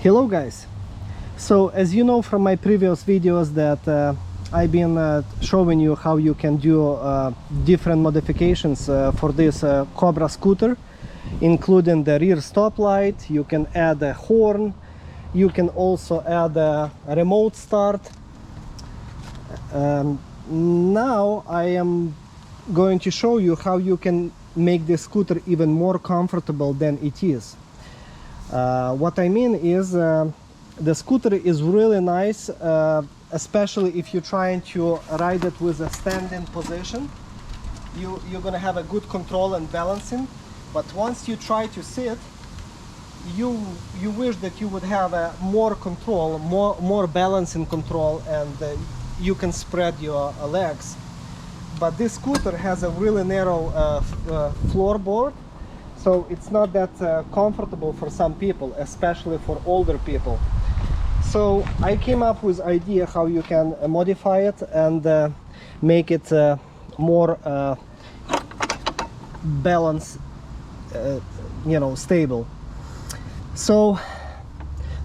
Hello guys, so as you know from my previous videos that I've been showing you how you can do different modifications for this Cobra scooter, including the rear stoplight. You can add a horn, you can also add a remote start. Now I am going to show you how you can make this scooter even more comfortable than it is. What I mean is the scooter is really nice, especially if you're trying to ride it with a standing position. You're gonna have a good control and balancing, but once you try to sit, you wish that you would have more control, more balancing control, and you can spread your legs. But this scooter has a really narrow floorboard, so it's not that comfortable for some people, especially for older people. So I came up with idea how you can modify it and make it more balanced, stable. So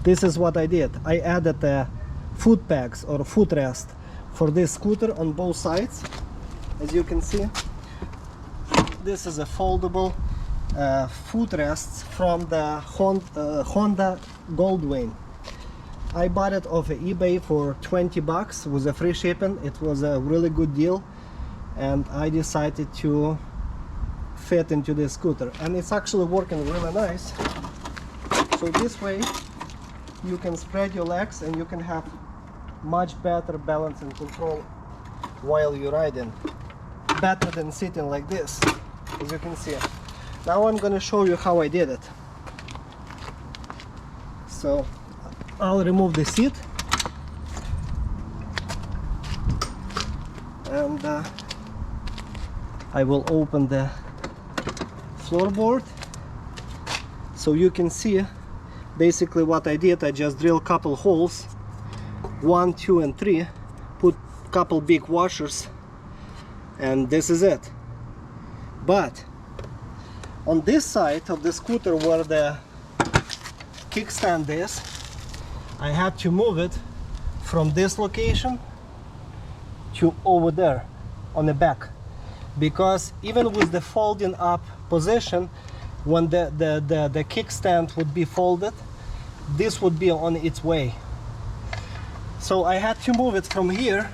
this is what I did. I added foot pegs or footrest for this scooter on both sides. As you can see, this is a foldable footrests from the Honda Goldwing. I bought it off of eBay for 20 bucks with a free shipping. It was a really good deal, and I decided to fit into this scooter, and it's actually working really nice. So this way you can spread your legs and you can have much better balance and control while you're riding, better than sitting like this, as you can see. Now I'm gonna show you how I did it. So I'll remove the seat, and I will open the floorboard so you can see basically what I did. I just drilled a couple holes, 1, 2, and 3, put a couple big washers, and this is it. But on this side of the scooter where the kickstand is, I had to move it from this location to over there on the back, because even with the folding up position, when the kickstand would be folded, this would be on its way. So I had to move it from here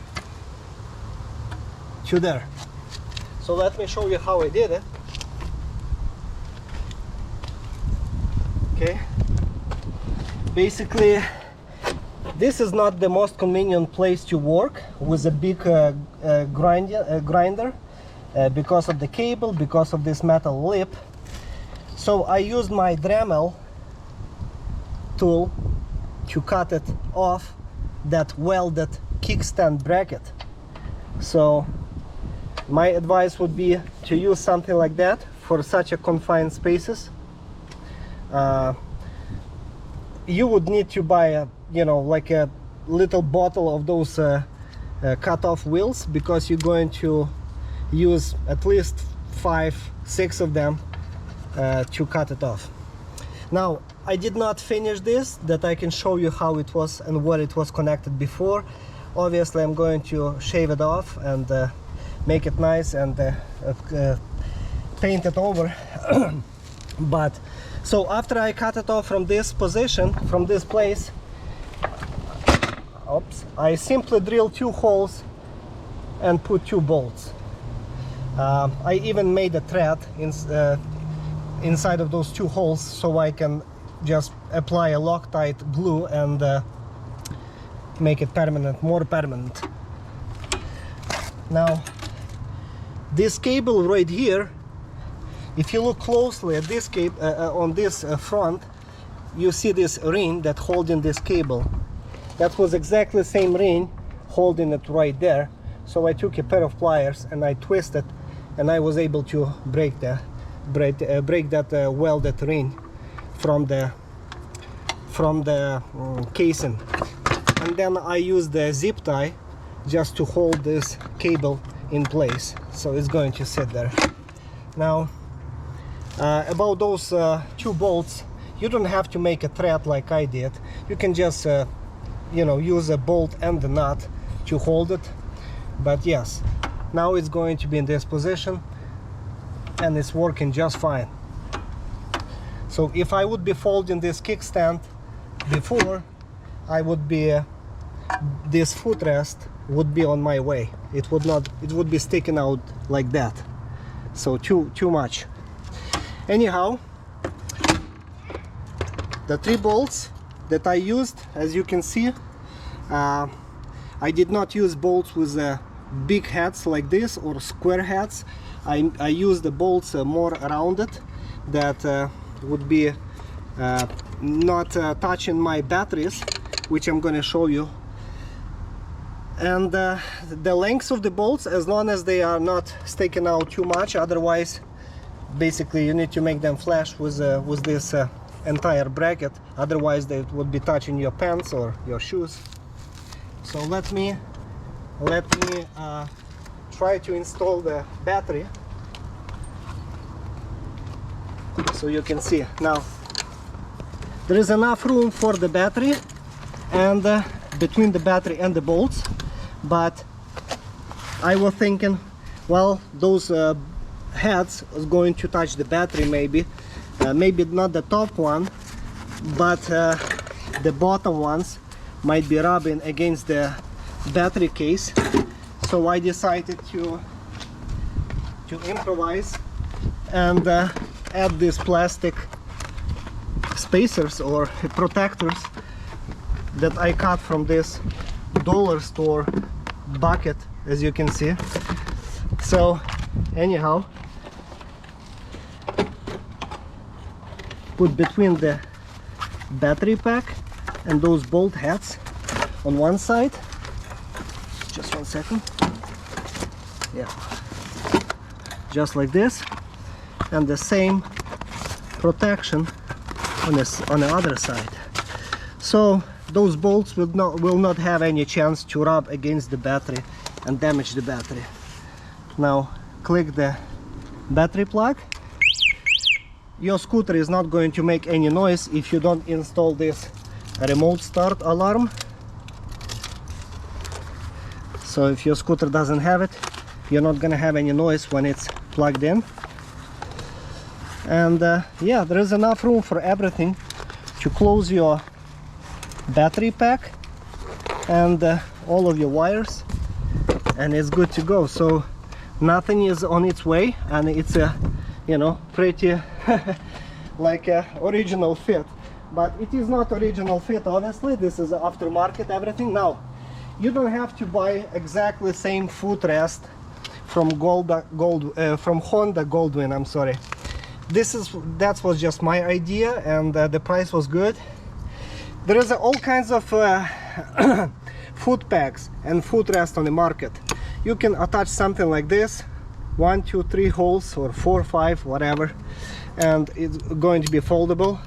to there. So let me show you how I did it. Okay, basically this is not the most convenient place to work with a big grinder because of the cable, because of this metal lip. So I used my Dremel tool to cut it off that welded kickstand bracket. So my advice would be to use something like that for such a confined spaces. You would need to buy like a little bottle of those cut-off wheels, because you're going to use at least 5-6 of them to cut it off. Now I did not finish this, that I can show you how it was and where it was connected before. Obviously I'm going to shave it off and make it nice and paint it over. But so after I cut it off from this position, from this place, I simply drilled 2 holes and put 2 bolts. I even made a thread inside of those 2 holes, so I can just apply a Loctite glue and make it permanent, more permanent. Now this cable right here, if you look closely at this cable on this front, you see this ring that holding this cable. That was exactly the same ring holding it right there. So I took a pair of pliers and I twisted, and I was able to break that welded ring from the casing. And then I used the zip tie just to hold this cable in place, so it's going to sit there. Now about those 2 bolts, you don't have to make a thread like I did. You can just you know, use a bolt and the nut to hold it. But yes, now it's going to be in this position and it's working just fine. So if I would be folding this kickstand before, I would be this footrest would be on my way. It would not, it would be sticking out like that. So too much. Anyhow, the 3 bolts that I used, as you can see, I did not use bolts with big heads like this or square heads. I used the bolts more rounded that would be not touching my batteries, which I'm going to show you. And the lengths of the bolts, as long as they are not sticking out too much, otherwise basically you need to make them flush with this entire bracket, otherwise they would be touching your pants or your shoes. So let me try to install the battery so you can see. Now there is enough room for the battery and between the battery and the bolts, but I was thinking, well, those heads is going to touch the battery, maybe not the top one, but the bottom ones might be rubbing against the battery case. So I decided to improvise and add these plastic spacers or protectors that I cut from this dollar store bucket, as you can see. So anyhow, put between the battery pack and those bolt heads on one side. Just 1 second. Yeah, just like this, and the same protection on the other side. So those bolts will not have any chance to rub against the battery and damage the battery. Now click the battery plug. Your scooter is not going to make any noise if you don't install this remote start alarm. So if your scooter doesn't have it, you're not gonna have any noise when it's plugged in. And yeah, there is enough room for everything to close your battery pack and all of your wires, and it's good to go. So nothing is on its way, and it's a, you know, pretty like a original fit. But it is not original fit, honestly. This is aftermarket everything. Now you don't have to buy exactly same footrest from Honda Goldwyn, I'm sorry. That was just my idea, and the price was good. There is all kinds of foot packs and footrest on the market. You can attach something like this, 1, 2, 3 holes, or 4, 5, whatever, and it's going to be foldable.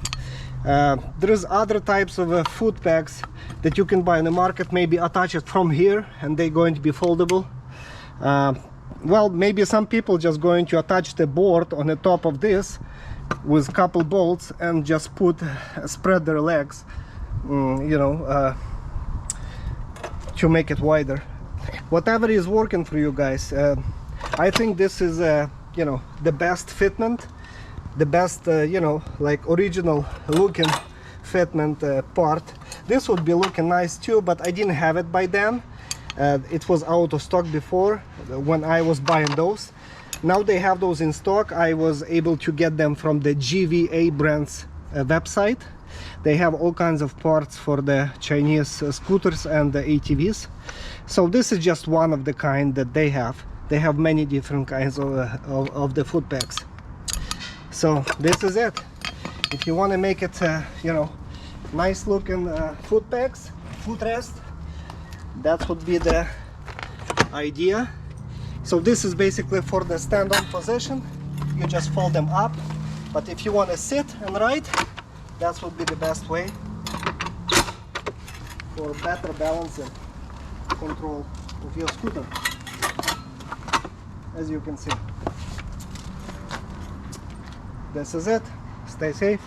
There is other types of foot packs that you can buy in the market, maybe attach it from here and they're going to be foldable. Well, maybe some people just going to attach the board on the top of this with a couple bolts and just spread their legs, you know, to make it wider. Whatever is working for you guys. I think this is you know, the best fitment, the best you know, like original looking fitment part. This would be looking nice too, but I didn't have it by then. It was out of stock before when I was buying those. Now they have those in stock. I was able to get them from the GVA brand's website. They have all kinds of parts for the Chinese scooters and the ATVs. So this is just one of the kind that they have. They have many different kinds of the foot packs. So this is it. If you want to make it you know, nice looking foot packs, footrest, that would be the idea. So this is basically for the stand-on position. You just fold them up, but if you want to sit and ride, that would be the best way for better balance and control of your scooter, as you can see. This is it. Stay safe.